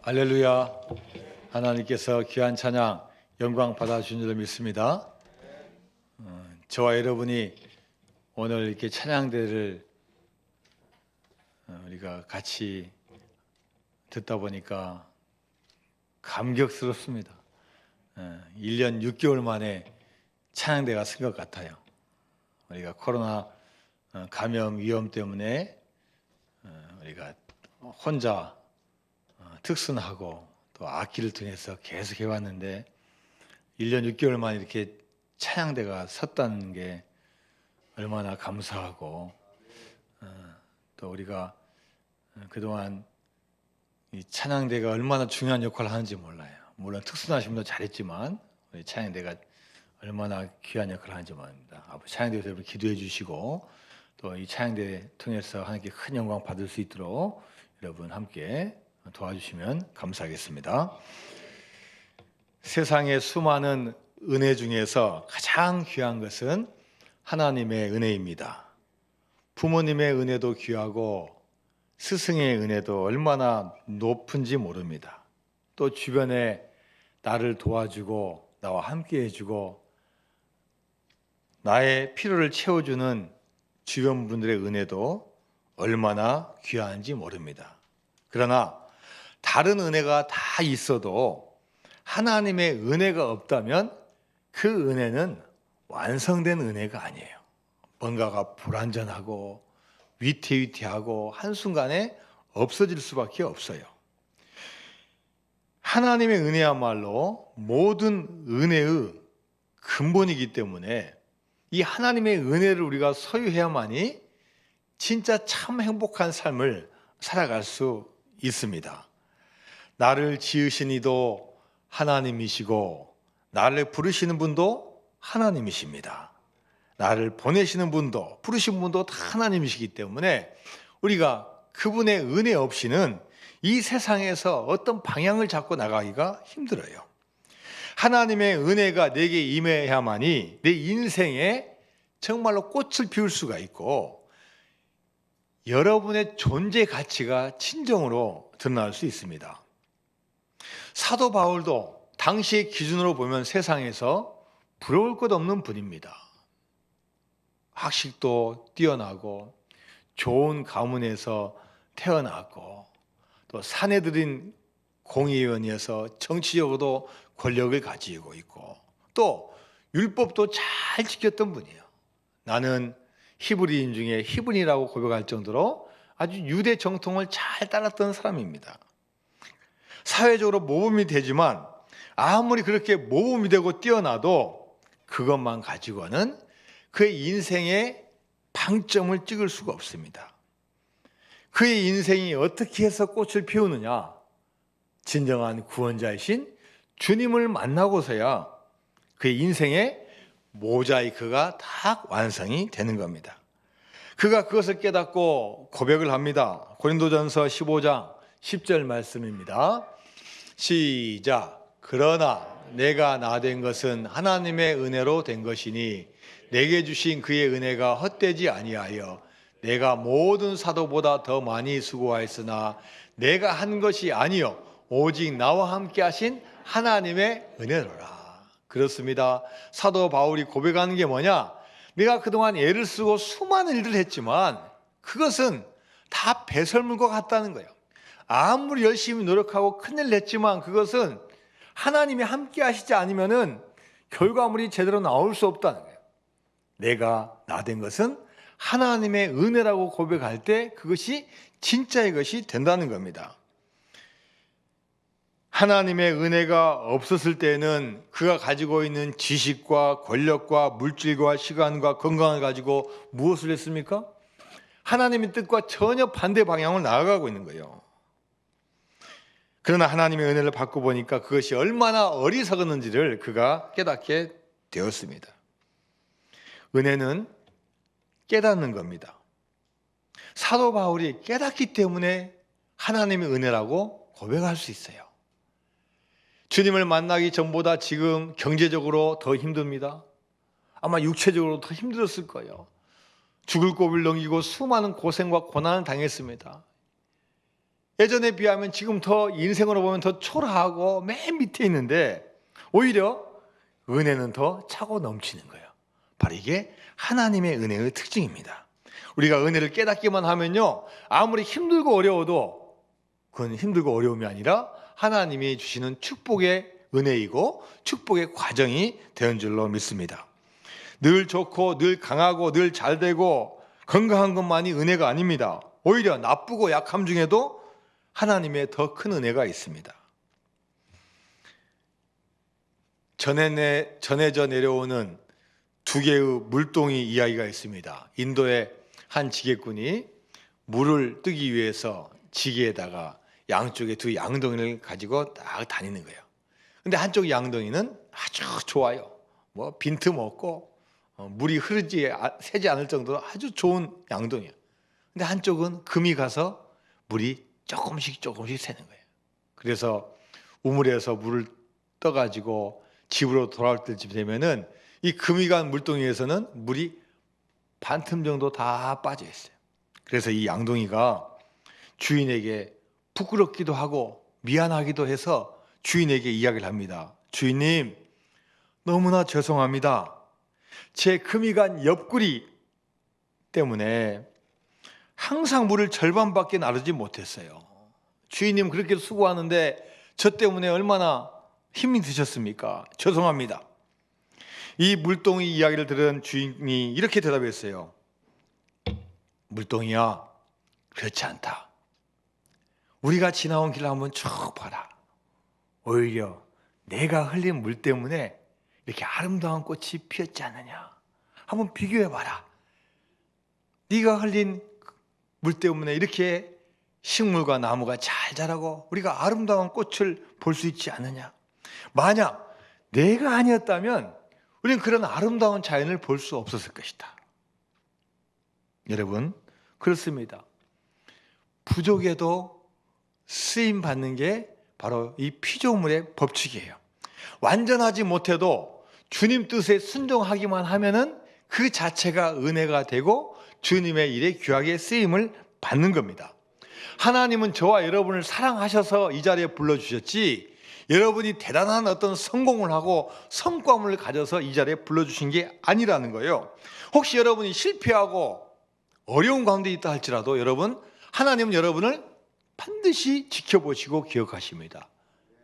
할렐루야. 하나님께서 귀한 찬양 영광 받아주신 줄 믿습니다. 저와 여러분이 오늘 이렇게 찬양대를 우리가 같이 듣다 보니까 감격스럽습니다. 1년 6개월 만에 찬양대가 쓴 것 같아요. 우리가 코로나 감염 위험 때문에 우리가 혼자 특선하고 또 악기를 통해서 계속 해왔는데 1년 6개월 만에 이렇게 찬양대가 섰다는 게 얼마나 감사하고 또 우리가 그동안 이 찬양대가 얼마나 중요한 역할을 하는지 몰라요. 물론 특선하신 분도 잘했지만 우리 찬양대가 얼마나 귀한 역할을 하는지 모릅니다. 아버지 찬양대에서 여러분 기도해 주시고 또 이 찬양대 통해서 하나님께 큰 영광 받을 수 있도록 여러분 함께 도와주시면 감사하겠습니다. 세상의 수많은 은혜 중에서 가장 귀한 것은 하나님의 은혜입니다. 부모님의 은혜도 귀하고 스승의 은혜도 얼마나 높은지 모릅니다. 또 주변에 나를 도와주고 나와 함께 해주고 나의 필요를 채워주는 주변 분들의 은혜도 얼마나 귀한지 모릅니다. 그러나 다른 은혜가 다 있어도 하나님의 은혜가 없다면 그 은혜는 완성된 은혜가 아니에요. 뭔가가 불완전하고 위태위태하고 한순간에 없어질 수밖에 없어요. 하나님의 은혜야말로 모든 은혜의 근본이기 때문에 이 하나님의 은혜를 우리가 소유해야만이 진짜 참 행복한 삶을 살아갈 수 있습니다. 나를 지으신 이도 하나님이시고 나를 부르시는 분도 하나님이십니다. 나를 보내시는 분도 부르신 분도 다 하나님이시기 때문에 우리가 그분의 은혜 없이는 이 세상에서 어떤 방향을 잡고 나가기가 힘들어요. 하나님의 은혜가 내게 임해야만이 내 인생에 정말로 꽃을 피울 수가 있고 여러분의 존재 가치가 진정으로 드러날 수 있습니다. 사도 바울도 당시의 기준으로 보면 세상에서 부러울 것 없는 분입니다. 학식도 뛰어나고 좋은 가문에서 태어났고 또 사내들인 공의원에서 정치적으로도 권력을 가지고 있고 또 율법도 잘 지켰던 분이에요. 나는 히브리인 중에 히브리라고 고백할 정도로 아주 유대 정통을 잘 따랐던 사람입니다. 사회적으로 모범이 되지만 아무리 그렇게 모범이 되고 뛰어나도 그것만 가지고는 그의 인생에 방점을 찍을 수가 없습니다. 그의 인생이 어떻게 해서 꽃을 피우느냐? 진정한 구원자이신 주님을 만나고서야 그의 인생의 모자이크가 다 완성이 되는 겁니다. 그가 그것을 깨닫고 고백을 합니다. 고린도전서 15장 10절 말씀입니다. 시작. 그러나 내가 나 된 것은 하나님의 은혜로 된 것이니 내게 주신 그의 은혜가 헛되지 아니하여 내가 모든 사도보다 더 많이 수고하였으나 내가 한 것이 아니요 오직 나와 함께 하신 하나님의 은혜로라. 그렇습니다. 사도 바울이 고백하는 게 뭐냐? 내가 그동안 애를 쓰고 수많은 일들을 했지만 그것은 다 배설물과 같다는 거예요. 아무리 열심히 노력하고 큰일 냈지만 그것은 하나님이 함께 하시지 않으면은 결과물이 제대로 나올 수 없다는 거예요. 내가 나 된 것은 하나님의 은혜라고 고백할 때 그것이 진짜의 것이 된다는 겁니다. 하나님의 은혜가 없었을 때는 그가 가지고 있는 지식과 권력과 물질과 시간과 건강을 가지고 무엇을 했습니까? 하나님의 뜻과 전혀 반대 방향을 나아가고 있는 거예요. 그러나 하나님의 은혜를 받고 보니까 그것이 얼마나 어리석었는지를 그가 깨닫게 되었습니다. 은혜는 깨닫는 겁니다. 사도 바울이 깨닫기 때문에 하나님의 은혜라고 고백할 수 있어요. 주님을 만나기 전보다 지금 경제적으로 더 힘듭니다. 아마 육체적으로 더 힘들었을 거예요. 죽을 고비를 넘기고 수많은 고생과 고난을 당했습니다. 예전에 비하면 지금 더 인생으로 보면 더 초라하고 맨 밑에 있는데 오히려 은혜는 더 차고 넘치는 거예요. 바로 이게 하나님의 은혜의 특징입니다. 우리가 은혜를 깨닫기만 하면요, 아무리 힘들고 어려워도 그건 힘들고 어려움이 아니라 하나님이 주시는 축복의 은혜이고 축복의 과정이 되는 줄로 믿습니다. 늘 좋고 늘 강하고 늘 잘되고 건강한 것만이 은혜가 아닙니다. 오히려 나쁘고 약함 중에도 하나님의 더 큰 은혜가 있습니다. 전해져 내려오는 두 개의 물동이 이야기가 있습니다. 인도의 한 지게꾼이 물을 뜨기 위해서 지게에다가 양쪽에 두 양동이를 가지고 딱 다니는 거예요. 근데 한쪽 양동이는 아주 좋아요. 뭐 빈틈없고 물이 새지 않을 정도로 아주 좋은 양동이에요. 근데 한쪽은 금이 가서 물이 조금씩 새는 거예요. 그래서 우물에서 물을 떠가지고 집으로 돌아올 때쯤 되면은 이 금이 간 물동이에서는 물이 반틈 정도 다 빠져 있어요. 그래서 이 양동이가 주인에게 부끄럽기도 하고 미안하기도 해서 주인에게 이야기를 합니다. 주인님, 너무나 죄송합니다. 제 금이 간 옆구리 때문에 항상 물을 절반밖에 나르지 못했어요. 주인님 그렇게 수고하는데 저 때문에 얼마나 힘이 드셨습니까? 죄송합니다. 이 물동이 이야기를 들은 주인이 이렇게 대답했어요. 물동이야, 그렇지 않다. 우리가 지나온 길을 한번 쭉 봐라. 오히려 내가 흘린 물 때문에 이렇게 아름다운 꽃이 피었지 않느냐. 한번 비교해봐라. 네가 흘린 물 때문에 이렇게 식물과 나무가 잘 자라고 우리가 아름다운 꽃을 볼 수 있지 않느냐. 만약 내가 아니었다면 우리는 그런 아름다운 자연을 볼 수 없었을 것이다. 여러분, 그렇습니다. 부족에도 쓰임 받는 게 바로 이 피조물의 법칙이에요. 완전하지 못해도 주님 뜻에 순종하기만 하면은 그 자체가 은혜가 되고 주님의 일에 귀하게 쓰임을 받는 겁니다. 하나님은 저와 여러분을 사랑하셔서 이 자리에 불러주셨지, 여러분이 대단한 어떤 성공을 하고 성과물을 가져서 이 자리에 불러주신 게 아니라는 거예요. 혹시 여러분이 실패하고 어려운 가운데 있다 할지라도 하나님은 여러분을 반드시 지켜보시고 기억하십니다.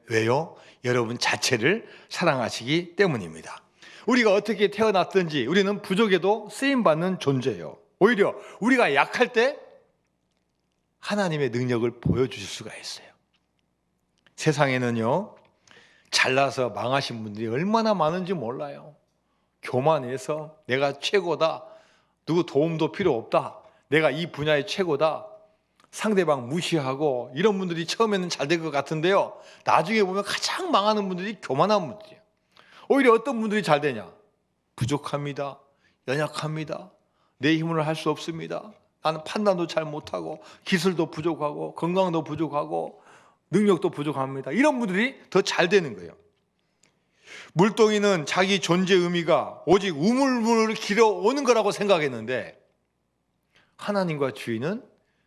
왜요? 여러분 자체를 사랑하시기 때문입니다. 우리가 어떻게 태어났든지 우리는 부족에도 쓰임받는 존재예요. 오히려 우리가 약할 때 하나님의 능력을 보여주실 수가 있어요. 세상에는요, 잘나서 망하신 분들이 얼마나 많은지 몰라요. 교만해서 내가 최고다, 누구 도움도 필요 없다, 내가 이 분야의 최고다, 상대방 무시하고 이런 분들이 처음에는 잘 될 것 같은데요, 나중에 보면 가장 망하는 분들이 교만한 분들이에요. 오히려 어떤 분들이 잘 되냐? 부족합니다, 연약합니다, 내 힘으로 할 수 없습니다, 나는 판단도 잘 못하고 기술도 부족하고 건강도 부족하고 능력도 부족합니다, 이런 분들이 더 잘 되는 거예요. 물동이는 자기 존재 의미가 오직 우물물을 길어오는 거라고 생각했는데 하나님과 주인은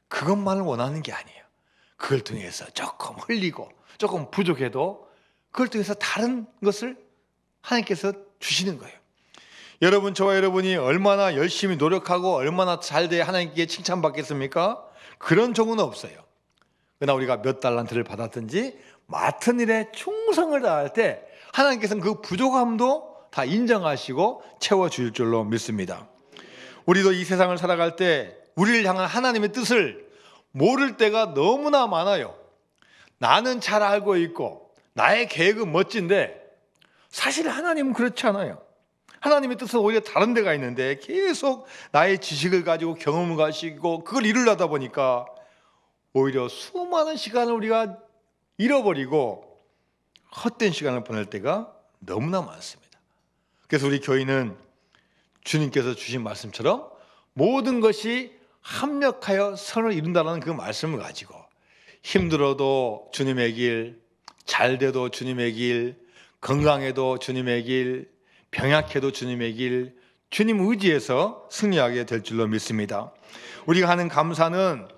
그것만을 원하는 게 아니에요. 그걸 통해서 조금 흘리고 조금 부족해도 그걸 통해서 다른 것을 하나님께서 주시는 거예요. 여러분, 저와 여러분이 얼마나 열심히 노력하고 얼마나 잘 돼야 하나님께 칭찬받겠습니까? 그런 종은 없어요. 그러나 우리가 몇 달란트를 받았든지 맡은 일에 충성을 다할 때 하나님께서는 그 부족함도 다 인정하시고 채워줄 줄로 믿습니다. 우리도 이 세상을 살아갈 때 우리를 향한 하나님의 뜻을 모를 때가 너무나 많아요. 나는 잘 알고 있고 나의 계획은 멋진데 사실 하나님은 그렇지 않아요. 하나님의 뜻은 오히려 다른 데가 있는데 계속 나의 지식을 가지고 경험을 가지고 그걸 이루려다 보니까 오히려 수많은 시간을 우리가 잃어버리고 헛된 시간을 보낼 때가 너무나 많습니다. 그래서 우리 교인은 주님께서 주신 말씀처럼 모든 것이 합력하여 선을 이룬다는 그 말씀을 가지고 힘들어도 주님의 길, 잘돼도 주님의 길, 건강해도 주님의 길, 병약해도 주님의 길, 주님 의지에서 승리하게 될 줄로 믿습니다. 우리가 하는 감사는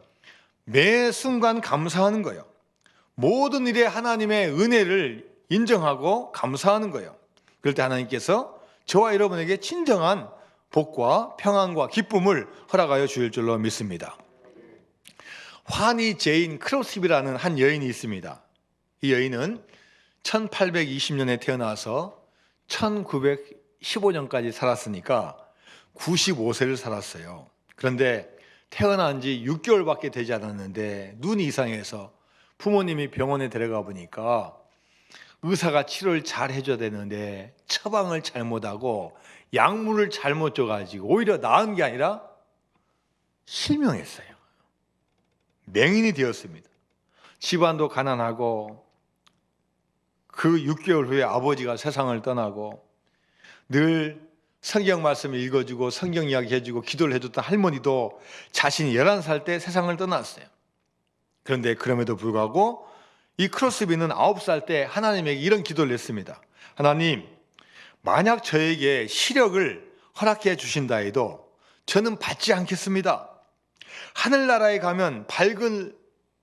매 순간 감사하는 거예요. 모든 일에 하나님의 은혜를 인정하고 감사하는 거예요. 그럴 때 하나님께서 저와 여러분에게 진정한 복과 평안과 기쁨을 허락하여 주실 줄로 믿습니다. 환희 제인 크로스비라는 한 여인이 있습니다. 이 여인은 1820년에 태어나서 1915년까지 살았으니까 95세를 살았어요. 그런데 태어난 지 6개월밖에 되지 않았는데 눈이 이상해서 부모님이 병원에 데려가 보니까 의사가 치료를 잘 해줘야 되는데 처방을 잘못하고 약물을 잘못 줘가지고 오히려 나은 게 아니라 실명했어요. 맹인이 되었습니다. 집안도 가난하고 그 6개월 후에 아버지가 세상을 떠나고 늘 성경 말씀을 읽어주고 성경 이야기 해주고 기도를 해줬던 할머니도 자신이 11살 때 세상을 떠났어요. 그런데 그럼에도 불구하고 이 크로스비는 9살 때 하나님에게 이런 기도를 했습니다. 하나님, 만약 저에게 시력을 허락해 주신다 해도 저는 받지 않겠습니다. 하늘나라에 가면 밝은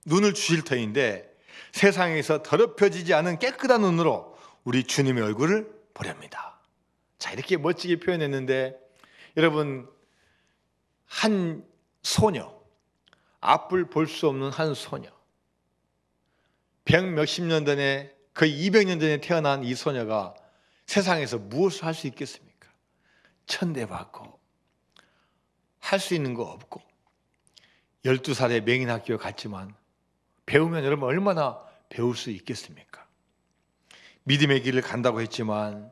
눈을 주실 터인데 세상에서 더럽혀지지 않은 깨끗한 눈으로 우리 주님의 얼굴을 보렵니다. 자, 이렇게 멋지게 표현했는데 여러분, 한 소녀, 앞을 볼 수 없는 한 소녀, 100몇십 년 전에 거의 200년 전에 태어난 이 소녀가 세상에서 무엇을 할 수 있겠습니까? 천대받고 할 수 있는 거 없고 12살에 맹인학교에 갔지만 배우면 여러분 얼마나 배울 수 있겠습니까? 믿음의 길을 간다고 했지만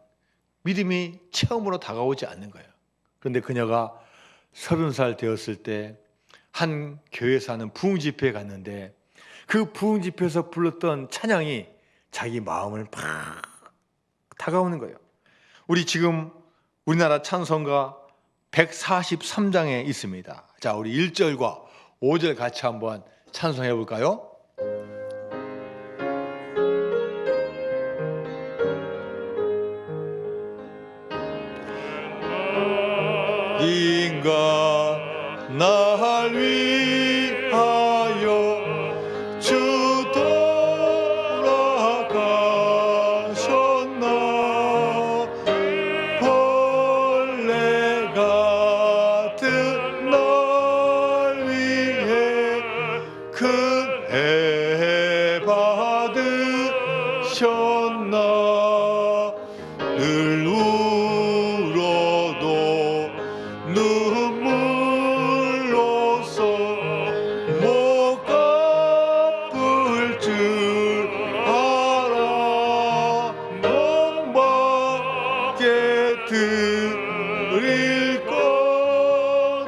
믿음이 처음으로 다가오지 않는 거예요. 그런데 그녀가 30살 되었을 때 한 교회에서 하는 부흥 집회에 갔는데 그 부흥 집회에서 불렀던 찬양이 자기 마음을 팍 다가오는 거예요. 우리 지금 우리나라 찬송가 143장에 있습니다. 자, 우리 1절과 5절 같이 한번 찬송해 볼까요? 인가 날 위하여 주 돌아가셨나 벌레 같은 날 위해 큰 해 받으셨나 늘 울어도 눈물로써 못 갚을 줄 알아 몸밖에 드릴 것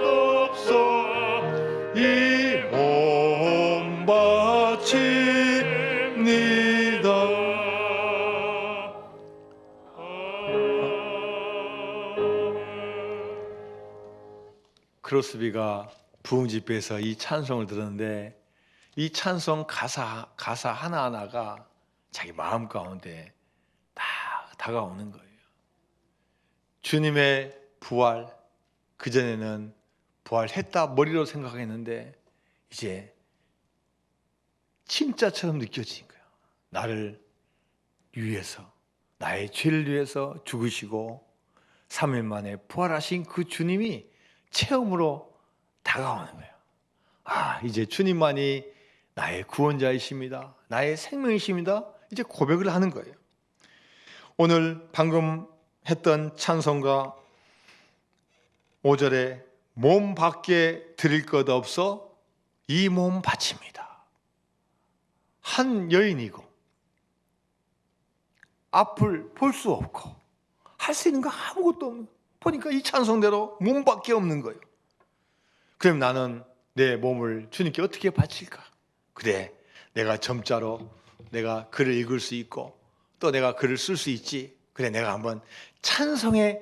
없어 이 몸 바칩니다. 크로스비가 부흥 집회에서 이 찬송을 들었는데 이 찬송 가사 하나하나가 자기 마음 가운데 다 다가오는 거예요. 주님의 부활, 그전에는 부활했다 머리로 생각했는데 이제 진짜처럼 느껴진 거예요. 나를 위해서, 나의 죄를 위해서 죽으시고 3일 만에 부활하신 그 주님이 체험으로 다가오는 거예요. 아, 이제 주님만이 나의 구원자이십니다. 나의 생명이십니다. 이제 고백을 하는 거예요. 오늘 방금 했던 찬송가 5절에 몸 밖에 드릴 것 없어 이 몸 바칩니다. 한 여인이고 앞을 볼 수 없고 할 수 있는 거 아무것도 없는, 보니까 이 찬송대로 몸밖에 없는 거예요. 그럼 나는 내 몸을 주님께 어떻게 바칠까? 그래, 내가 점자로 내가 글을 읽을 수 있고 또 내가 글을 쓸 수 있지. 그래, 내가 한번 찬송의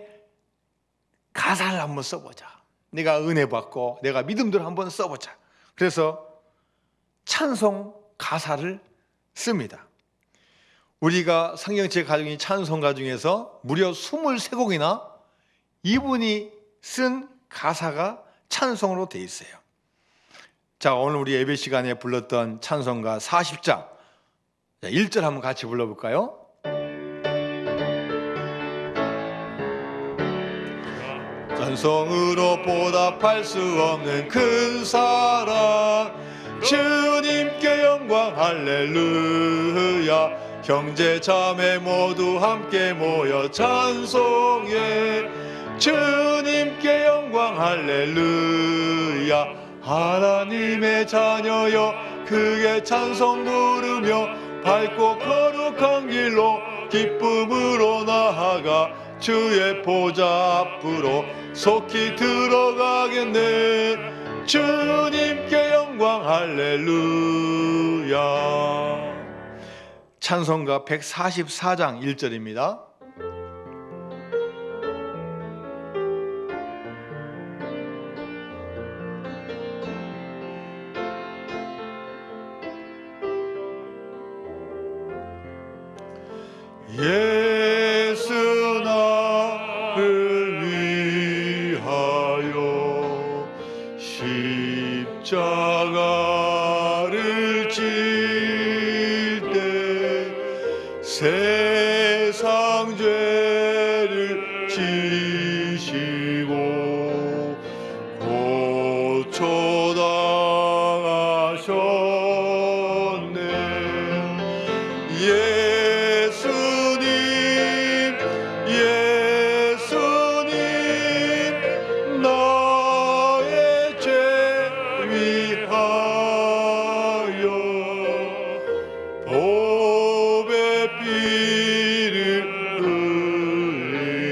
가사를 한번 써보자. 내가 은혜 받고 내가 믿음대로 한번 써보자. 그래서 찬송 가사를 씁니다. 우리가 성경책 가중인 찬송가 중에서 무려 23곡이나 이분이 쓴 가사가 찬송으로 돼 있어요. 자, 오늘 우리 예배 시간에 불렀던 찬송가 40장 1절 한번 같이 불러볼까요? 찬송으로 보답할 수 없는 큰 사랑, 주님께 영광 할렐루야. 형제 자매 모두 함께 모여 찬송해. 주님께 영광 할렐루야. 하나님의 자녀여 크게 찬송 부르며 밝고 거룩한 길로 기쁨으로 나아가 주의 보좌 앞으로 속히 들어가겠네. 주님께 영광 할렐루야. 찬송가 144장 1절입니다. 예수 나를 위하여 십자가를 질 때 세상 죄를 지시고 고초당하셨네. 예수님 나의 죄 위하여 보배 피를 흘리니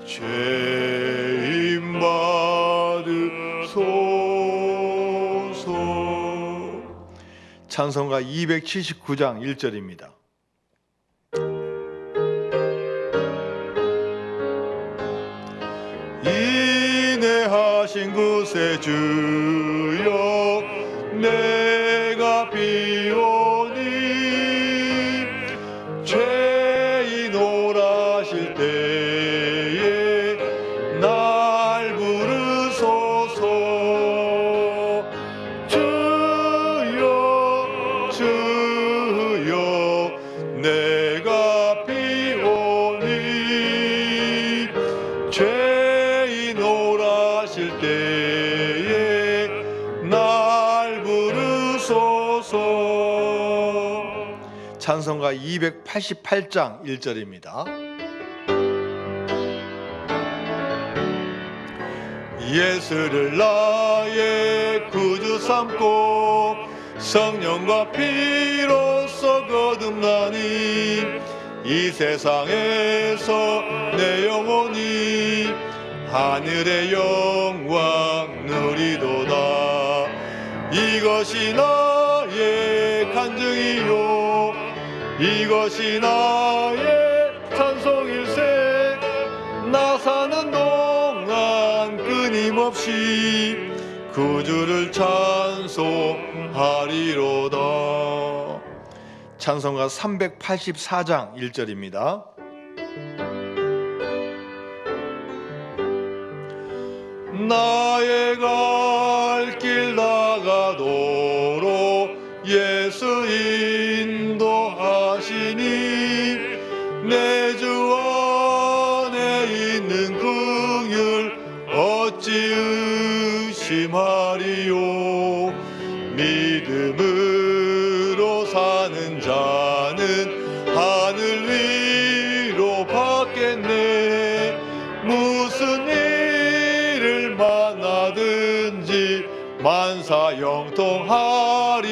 죄인 받으소서. 찬송가 279장 1절입니다. 인내하신 구세주여 내가 비오니 죄인 오라실 때에 날 부르소서. 주여 주여 내가 비오니 죄인 오라실 때에 날 부르소서. 찬송가 288장 1절입니다. 예수를 나의 구주 삼고 성령과 피로써 거듭나니 이 세상에서 내 영혼이 하늘의 영광 누리도다. 이것이 나의 간증이요 이것이 나의 찬송일세. 나 사는 동안 끊임없이 구주를 찬송하리로다. 찬송가 384장 1절입니다. 나의 갈 길 나가도록 예수 인도하시니 내 주 안에 있는 긍휼 어찌 의심하리요. 믿음으로 사는 자는 하늘 위로 받겠네. 무슨 일을 만나든지 만사 영통하리라.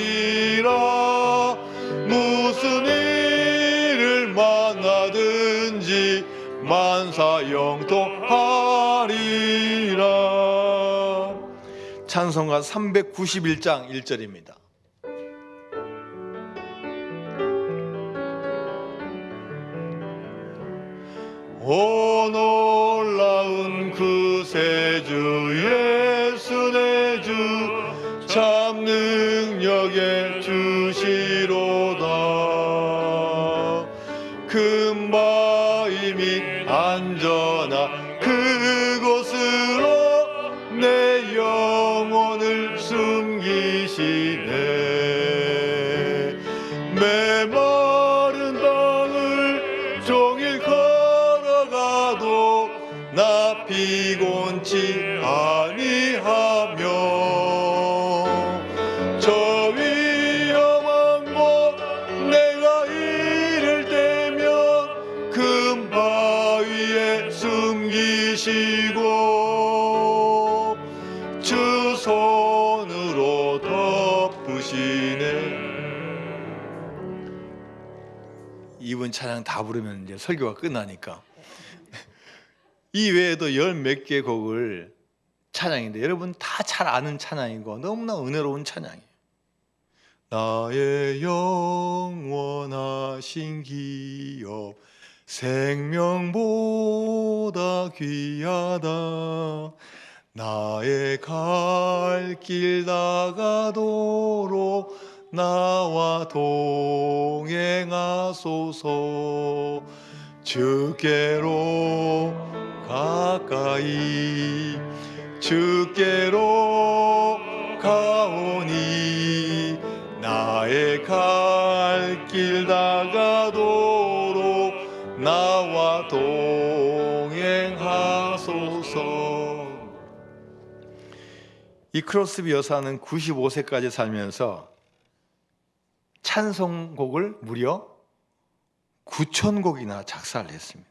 무슨 일을 만나든지 만사 영통하리라. 찬송가 391장 1절입니다. 오 놀라운 구세주 예수 내 주 참 능력의 주시로다. 금바위 및 안전한 그곳으로 내 영혼을 메마른 땅을 종일 걸어가도 나 피곤치 아니하며 저 위험한 곳 내가 이를 때면 큰 바위에 숨기시고 주 손으로 덮으시네. 이번 찬양 다 부르면 이제 설교가 끝나니까 이 외에도 열 몇 개 곡을 찬양인데 여러분 다 잘 아는 찬양이고 너무나 은혜로운 찬양이에요. 나의 영원하신 기업 생명보다 귀하다. 나의 갈 길 나가도록 나와 동행하소서. 주께로 가까이 주께로 가오니 나의 갈 길 나가도록 나와 동행하소서. 이 크로스비 여사는 95세까지 살면서 찬송곡을 무려 9,000곡이나 작사를 했습니다.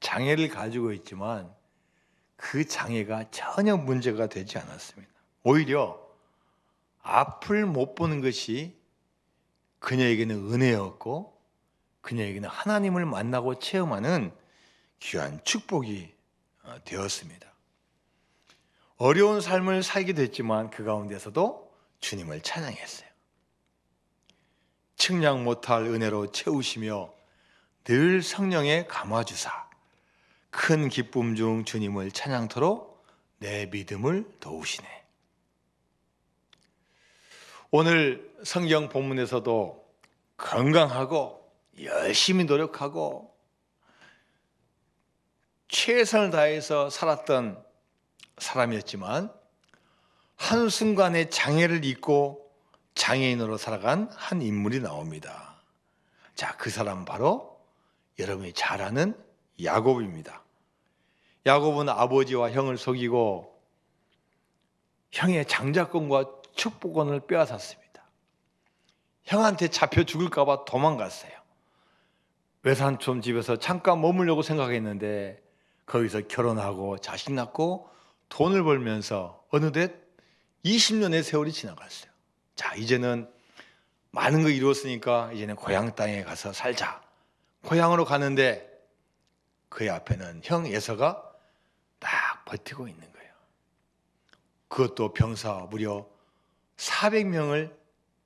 장애를 가지고 있지만 그 장애가 전혀 문제가 되지 않았습니다. 오히려 앞을 못 보는 것이 그녀에게는 은혜였고 그녀에게는 하나님을 만나고 체험하는 귀한 축복이 되었습니다. 어려운 삶을 살게 됐지만 그 가운데서도 주님을 찬양했어요. 측량 못할 은혜로 채우시며 늘 성령에 감화주사 큰 기쁨 중 주님을 찬양토록 내 믿음을 도우시네. 오늘 성경 본문에서도 건강하고 열심히 노력하고 최선을 다해서 살았던 사람이었지만 한순간에 장애를 입고 장애인으로 살아간 한 인물이 나옵니다. 자, 그 사람은 바로 여러분이 잘 아는 야곱입니다. 야곱은 아버지와 형을 속이고 형의 장자권과 축복권을 빼앗았습니다. 형한테 잡혀 죽을까 봐 도망갔어요. 외삼촌 집에서 잠깐 머물려고 생각했는데 거기서 결혼하고 자식 낳고 돈을 벌면서 어느덧 20년의 세월이 지나갔어요. 자, 이제는 많은 거 이루었으니까 이제는 고향 땅에 가서 살자. 고향으로 가는데 그의 앞에는 형 에서가 딱 버티고 있는 거예요. 그것도 병사 무려 400명을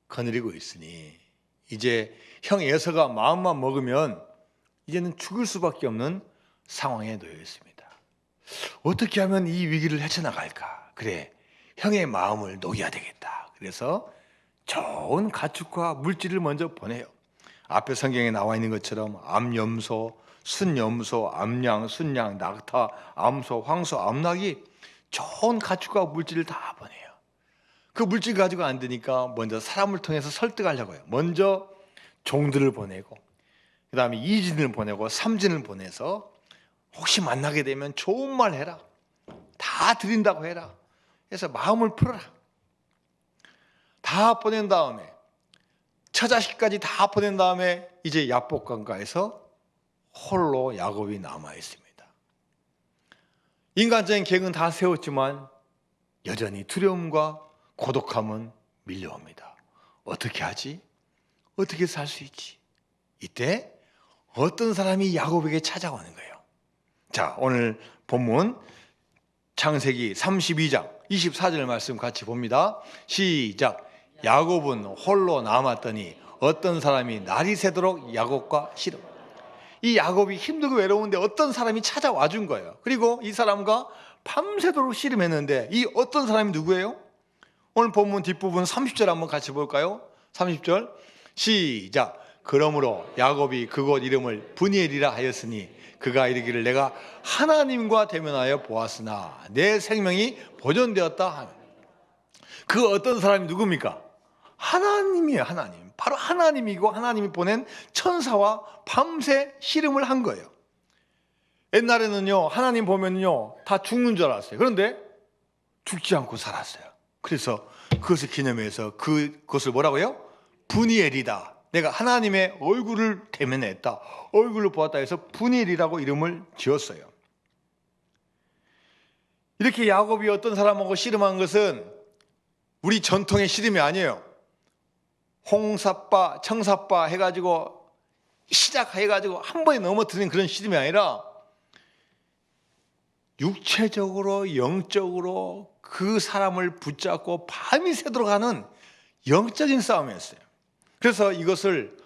거느리고 있으니 이제 형 에서가 마음만 먹으면 이제는 죽을 수밖에 없는 상황에 놓여 있습니다. 어떻게 하면 이 위기를 헤쳐나갈까? 그래, 형의 마음을 녹여야 되겠다. 그래서 좋은 가축과 물질을 먼저 보내요. 앞에 성경에 나와 있는 것처럼 암염소, 순염소, 암양, 순양, 낙타, 암소, 황소, 암낙이 좋은 가축과 물질을 다 보내요. 그 물질 가지고 안 되니까 먼저 사람을 통해서 설득하려고 해요. 먼저 종들을 보내고 그 다음에 이진을 보내고 삼진을 보내서 혹시 만나게 되면 좋은 말 해라. 다 드린다고 해라. 그래서 마음을 풀어라. 다 보낸 다음에 처자식까지 다 보낸 다음에 이제 야복강가에서 홀로 야곱이 남아 있습니다. 인간적인 계획은 다 세웠지만 여전히 두려움과 고독함은 밀려옵니다. 어떻게 하지? 어떻게 살 수 있지? 이때 어떤 사람이 야곱에게 찾아오는 거예요. 자, 오늘 본문 창세기 32장 24절 말씀 같이 봅니다. 시작. 야곱은 홀로 남았더니 어떤 사람이 날이 새도록 야곱과 씨름. 이 야곱이 힘들고 외로운데 어떤 사람이 찾아와 준 거예요. 그리고 이 사람과 밤새도록 씨름했는데 이 어떤 사람이 누구예요? 오늘 본문 뒷부분 30절 한번 같이 볼까요? 30절 시작. 그러므로 야곱이 그곳 이름을 브니엘이라 하였으니 그가 이르기를 내가 하나님과 대면하여 보았으나 내 생명이 보존되었다 하며. 그 어떤 사람이 누굽니까? 하나님이에요. 하나님. 바로 하나님이고 하나님이 보낸 천사와 밤새 씨름을 한 거예요. 옛날에는요, 하나님 보면요 다 죽는 줄 알았어요. 그런데 죽지 않고 살았어요. 그래서 그것을 기념해서 그것을 뭐라고요? 분이엘이다. 내가 하나님의 얼굴을 대면했다, 얼굴을 보았다 해서 분이엘이라고 이름을 지었어요. 이렇게 야곱이 어떤 사람하고 씨름한 것은 우리 전통의 씨름이 아니에요. 홍사빠, 청사빠 해가지고 시작해가지고 한 번에 넘어뜨리는 그런 씨름이 아니라 육체적으로 영적으로 그 사람을 붙잡고 밤이 새도록 하는 영적인 싸움이었어요. 그래서 이것을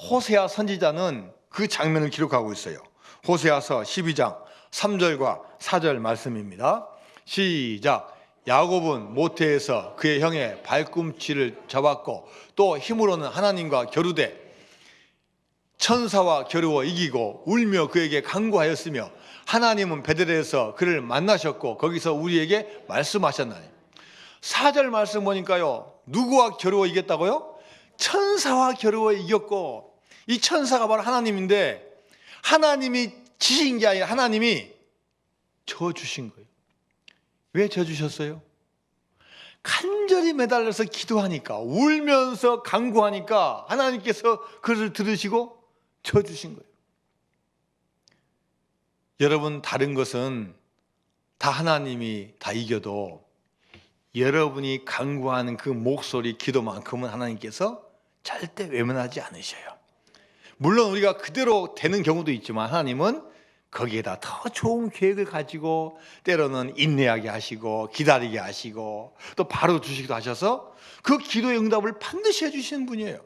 호세아 선지자는 그 장면을 기록하고 있어요. 호세아서 12장 3절과 4절 말씀입니다. 시작. 야곱은 모태에서 그의 형의 발꿈치를 잡았고 또 힘으로는 하나님과 겨루되 천사와 겨루어 이기고 울며 그에게 간구하였으며 하나님은 베들레헴에서 그를 만나셨고 거기서 우리에게 말씀하셨나니. 4절 말씀 보니까요, 누구와 겨루어 이겼다고요? 천사와 겨루어 이겼고, 이 천사가 바로 하나님인데 하나님이 지신 게 아니라 하나님이 져주신 거예요. 왜 져주셨어요? 간절히 매달려서 기도하니까, 울면서 간구하니까 하나님께서 그것을 들으시고 져주신 거예요. 여러분, 다른 것은 다 하나님이 다 이겨도 여러분이 간구하는 그 목소리, 기도만큼은 하나님께서 절대 외면하지 않으셔요. 물론 우리가 그대로 되는 경우도 있지만 하나님은 거기에다 더 좋은 계획을 가지고 때로는 인내하게 하시고 기다리게 하시고 또 바로 주시기도 하셔서 그 기도의 응답을 반드시 해주시는 분이에요.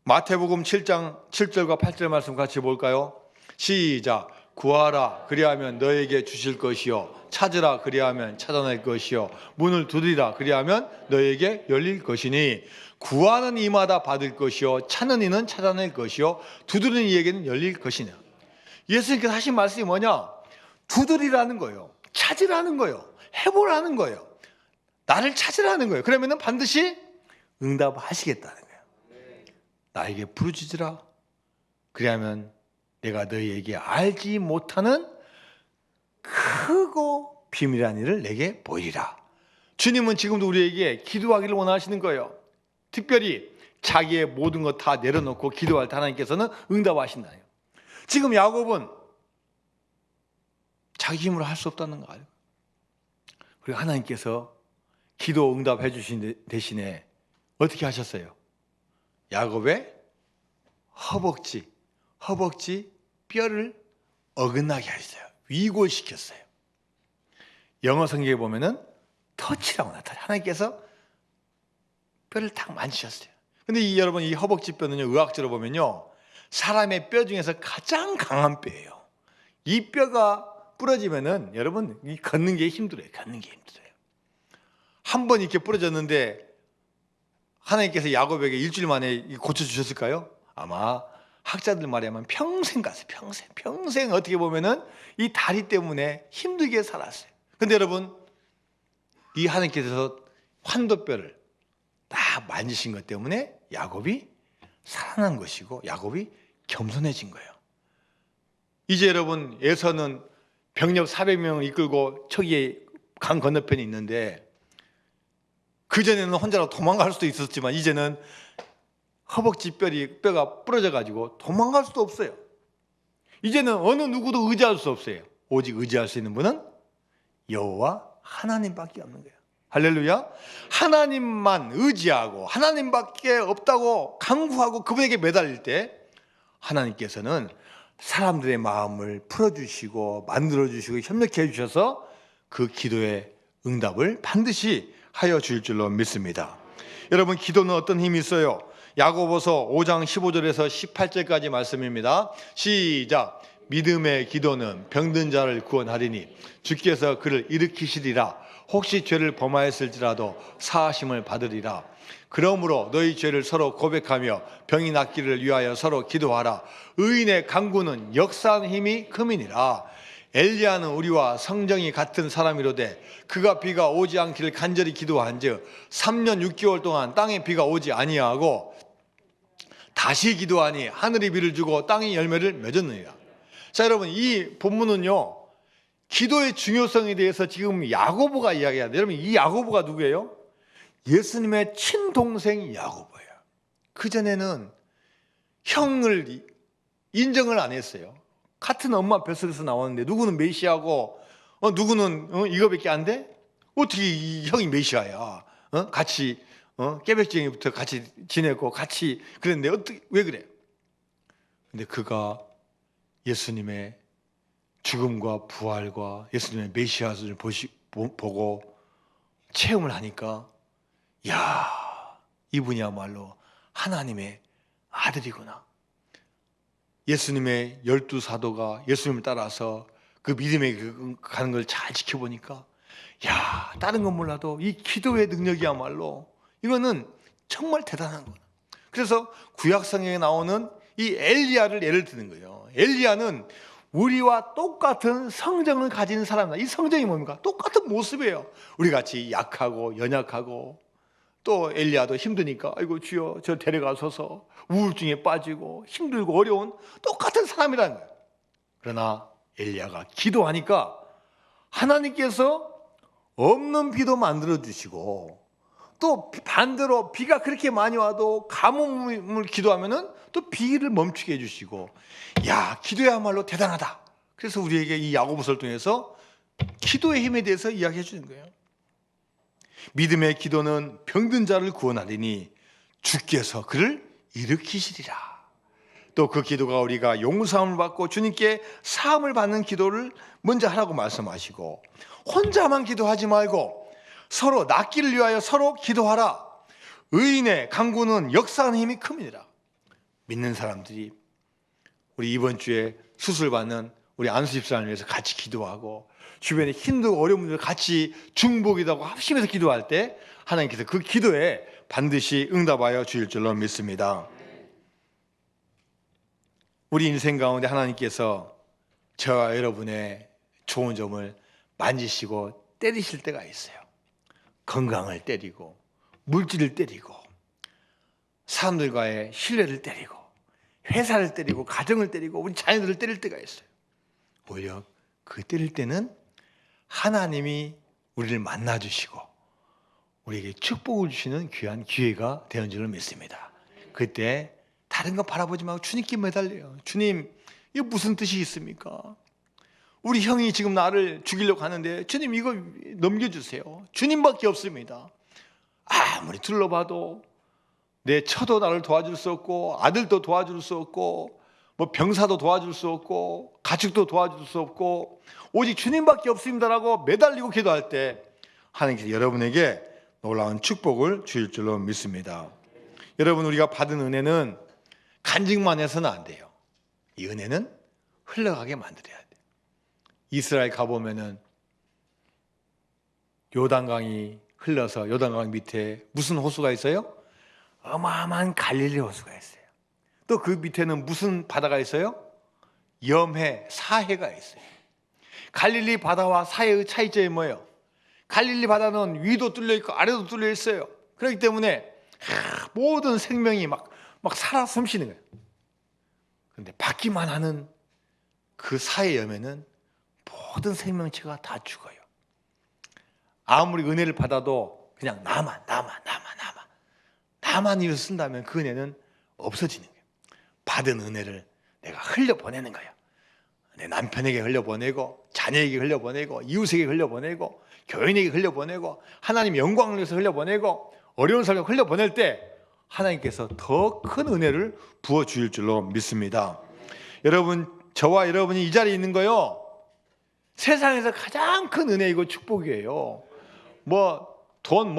마태복음 7장 7절과 8절 말씀 같이 볼까요? 시작. 구하라 그리하면 너에게 주실 것이요 찾으라 그리하면 찾아낼 것이요 문을 두드리라 그리하면 너에게 열릴 것이니 구하는 이마다 받을 것이요 찾는 이는 찾아낼 것이요 두드리는 이에게는 열릴 것이냐. 예수님께서 하신 말씀이 뭐냐? 두드리라는 거예요. 찾으라는 거예요. 해보라는 거예요. 나를 찾으라는 거예요. 그러면 반드시 응답하시겠다는 거예요. 나에게 부르짖으라 그리하면 내가 너희에게 알지 못하는 크고 비밀한 일을 내게 보이리라. 주님은 지금도 우리에게 기도하기를 원하시는 거예요. 특별히 자기의 모든 것 다 내려놓고 기도할 때 하나님께서는 응답하신다. 지금 야곱은 자기 힘으로 할 수 없다는 거 알고, 그리고 하나님께서 기도 응답해 주신 대신에 어떻게 하셨어요? 야곱의 허벅지 뼈를 어긋나게 하셨어요. 위골시켰어요. 영어 성경에 보면은 터치라고 나타나요. 하나님께서 뼈를 딱 만지셨어요. 근데 여러분, 이 허벅지 뼈는요, 의학적으로 보면요, 사람의 뼈 중에서 가장 강한 뼈예요. 이 뼈가 부러지면은 여러분, 이 걷는 게 힘들어요. 한 번 이렇게 부러졌는데 하나님께서 야곱에게 일주일 만에 고쳐주셨을까요? 아마 학자들 말에 하면 평생 갔어요. 평생 어떻게 보면은 이 다리 때문에 힘들게 살았어요. 근데 여러분, 이 하나님께서 환도뼈를 다 만지신 것 때문에 야곱이 살아난 것이고 야곱이 겸손해진 거예요. 이제 여러분, 에서는 병력 400명을 이끌고 저기에 강 건너편에 있는데, 그전에는 혼자로 도망갈 수도 있었지만 이제는 허벅지 뼈가 부러져 가지고 도망갈 수도 없어요. 이제는 어느 누구도 의지할 수 없어요. 오직 의지할 수 있는 분은 여호와 하나님밖에 없는 거예요. 할렐루야. 하나님만 의지하고 하나님밖에 없다고 간구하고 그분에게 매달릴 때 하나님께서는 사람들의 마음을 풀어주시고 만들어주시고 협력해 주셔서 그 기도의 응답을 반드시 하여 주실 줄로 믿습니다. 여러분, 기도는 어떤 힘이 있어요? 야고보서 5장 15절에서 18절까지 말씀입니다. 시작. 믿음의 기도는 병든 자를 구원하리니 주께서 그를 일으키시리라. 혹시 죄를 범하였을지라도 사하심을 받으리라. 그러므로 너희 죄를 서로 고백하며 병이 낫기를 위하여 서로 기도하라. 의인의 간구는 역사하는 힘이 크미니라. 엘리야는 우리와 성정이 같은 사람이로되 그가 비가 오지 않기를 간절히 기도한즉 3년 6개월 동안 땅에 비가 오지 아니하고 다시 기도하니 하늘이 비를 주고 땅이 열매를 맺었느니라. 자, 여러분, 이 본문은요, 기도의 중요성에 대해서 지금 야고보가 이야기하는데, 여러분, 이 야고보가 누구예요? 예수님의 친동생 야고보예요. 그전에는 형을 인정을 안 했어요. 같은 엄마 뱃속에서 나왔는데 누구는 메시아고 누구는 이거밖에 안 돼? 어떻게 이 형이 메시아야? 같이 깨백쟁이부터 같이 지내고 같이 그랬는데 어떻게 왜 그래? 근데 그가 예수님의 죽음과 부활과 예수님의 메시아를 보고 체험을 하니까 야, 이분이야말로 하나님의 아들이구나. 예수님의 12사도가 예수님을 따라서 그 믿음에 가는 걸 잘 지켜보니까 야, 다른 건 몰라도 이 기도의 능력이야말로 이거는 정말 대단한 거야. 그래서 구약성경에 나오는 이 엘리야를 예를 드는 거예요. 엘리야는 우리와 똑같은 성정을 가진 사람이다. 이 성정이 뭡니까? 똑같은 모습이에요. 우리 같이 약하고 연약하고 또 엘리야도 힘드니까 아이고 주여 저 데려가소서 우울증에 빠지고 힘들고 어려운 똑같은 사람이라는 거예요. 그러나 엘리야가 기도하니까 하나님께서 없는 비도 만들어 주시고 또 반대로 비가 그렇게 많이 와도 가뭄을 기도하면은 또 비를 멈추게 해주시고 야, 기도야말로 대단하다. 그래서 우리에게 이 야고보서를 통해서 기도의 힘에 대해서 이야기해 주는 거예요. 믿음의 기도는 병든 자를 구원하리니 주께서 그를 일으키시리라. 또 그 기도가 우리가 용서함을 받고 주님께 사함을 받는 기도를 먼저 하라고 말씀하시고 혼자만 기도하지 말고 서로 낫기를 위하여 서로 기도하라. 의인의 간구는 역사하는 힘이 큽니다. 믿는 사람들이 우리 이번 주에 수술받는 우리 안수 집사를 위해서 같이 기도하고 주변에 힘들고 어려운 분들 같이 중보기도하고 합심해서 기도할 때 하나님께서 그 기도에 반드시 응답하여 주실 줄로 믿습니다. 우리 인생 가운데 하나님께서 저와 여러분의 좋은 점을 만지시고 때리실 때가 있어요. 건강을 때리고 물질을 때리고 사람들과의 신뢰를 때리고 회사를 때리고 가정을 때리고 우리 자녀들을 때릴 때가 있어요. 오히려 그 때릴 때는 하나님이 우리를 만나주시고 우리에게 축복을 주시는 귀한 기회가 되는 줄을 믿습니다. 그때 다른 거 바라보지 말고 주님께 매달려요. 주님, 이거 무슨 뜻이 있습니까? 우리 형이 지금 나를 죽이려고 하는데 주님 이거 넘겨주세요. 주님밖에 없습니다. 아무리 둘러봐도 내 처도 나를 도와줄 수 없고 아들도 도와줄 수 없고 뭐 병사도 도와줄 수 없고 가축도 도와줄 수 없고 오직 주님밖에 없습니다라고 매달리고 기도할 때 하나님께서 여러분에게 놀라운 축복을 주실 줄로 믿습니다. 여러분, 우리가 받은 은혜는 간직만 해서는 안 돼요. 이 은혜는 흘러가게 만들어야 돼요. 이스라엘 가보면은 요단강이 흘러서 요단강 밑에 무슨 호수가 있어요? 어마어마한 갈릴리 호수가 있어요. 또 그 밑에는 무슨 바다가 있어요? 염해, 사해가 있어요. 갈릴리 바다와 사해의 차이점이 뭐예요? 갈릴리 바다는 위도 뚫려 있고 아래도 뚫려 있어요. 그렇기 때문에 모든 생명이 막 살아 숨쉬는 거예요. 그런데 받기만 하는 그 사해 염해는 모든 생명체가 다 죽어요. 아무리 은혜를 받아도 그냥 나만 일을 쓴다면 그 은혜는 없어지는 거예요. 받은 은혜를 내가 흘려보내는 거예요. 내 남편에게 흘려보내고 자녀에게 흘려보내고 이웃에게 흘려보내고 교인에게 흘려보내고 하나님 영광을 위해서 흘려보내고 어려운 사람을 흘려보낼 때 하나님께서 더 큰 은혜를 부어주실 줄로 믿습니다. 여러분, 저와 여러분이 이 자리에 있는 거요, 세상에서 가장 큰 은혜이고 축복이에요. 돈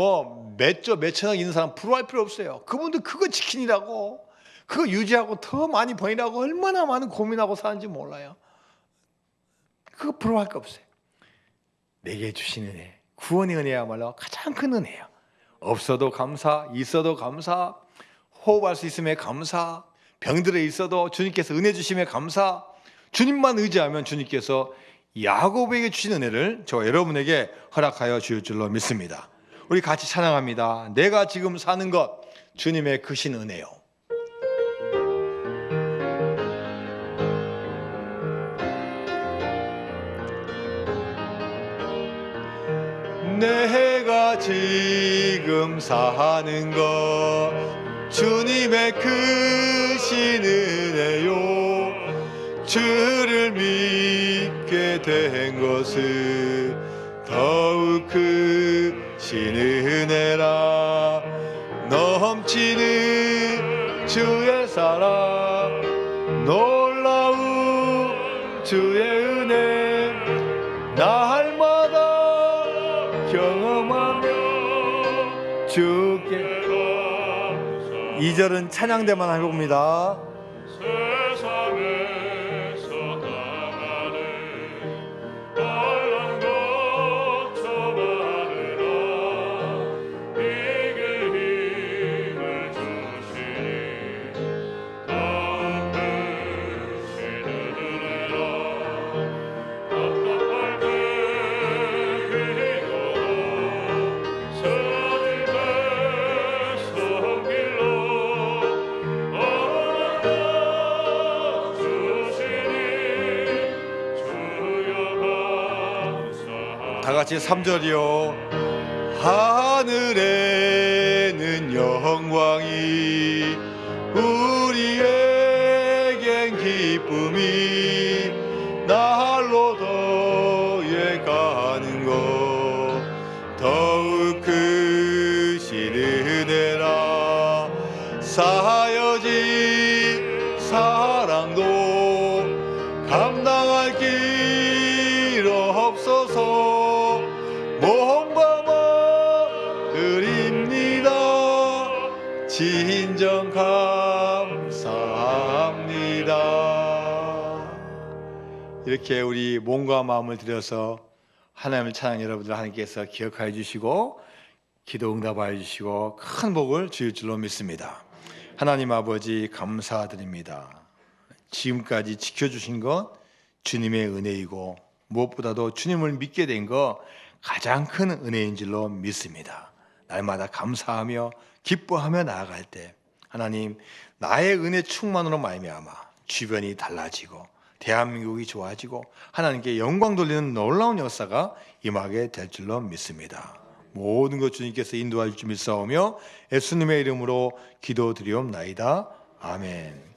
몇천억 있는 사람 부러워할 필요 없어요. 그분들 그거 지키느라고 그거 유지하고 더 많이 버리라고 얼마나 많은 고민하고 사는지 몰라요. 그거 부러워할 거 없어요. 내게 주신 은혜, 구원의 은혜야말로 가장 큰 은혜예요. 없어도 감사, 있어도 감사, 호흡할 수 있음에 감사, 병들에 있어도 주님께서 은혜 주심에 감사. 주님만 의지하면 주님께서 야곱에게 주신 은혜를 저와 여러분에게 허락하여 주실 줄로 믿습니다. 우리 같이 찬양합니다. 내가 지금 사는 것 주님의 크신 은혜요. 내가 지금 사는 것 주님의 크신 은혜요. 주를 믿게 된 것은 더욱 크신 은혜라. 넘치는 주의 사랑 놀라운 주의 은혜 날마다 경험하며 주께. 2절은 찬양대만 해봅니다. 세상에서 당하는 빨간 것처 많으라. 이길 힘을 주시니 더욱 크신 은혜라. 답답할 때 비거라 서질 때 성길로 다 같이 3절이요. 하늘에는 영광이 우리에겐 기쁨이 날로 더해가는 것 더욱 크신 은혜라. 쌓여진 사랑도 감당할 길 없어서 몸방아 드립니다. 진정 감사합니다. 이렇게 우리 몸과 마음을 들여서 하나님을 찬양 여러분들 하나님께서 기억하여 주시고 기도 응답하여 주시고 큰 복을 주실 줄로 믿습니다. 하나님 아버지 감사드립니다. 지금까지 지켜주신 것 주님의 은혜이고 무엇보다도 주님을 믿게 된 것 가장 큰 은혜인 줄로 믿습니다. 날마다 감사하며 기뻐하며 나아갈 때 하나님 나의 은혜 충만으로 말미암아 주변이 달라지고 대한민국이 좋아지고 하나님께 영광 돌리는 놀라운 역사가 임하게 될 줄로 믿습니다. 모든 것 주님께서 인도하실 줄 믿사오며 예수님의 이름으로 기도드리옵나이다. 아멘.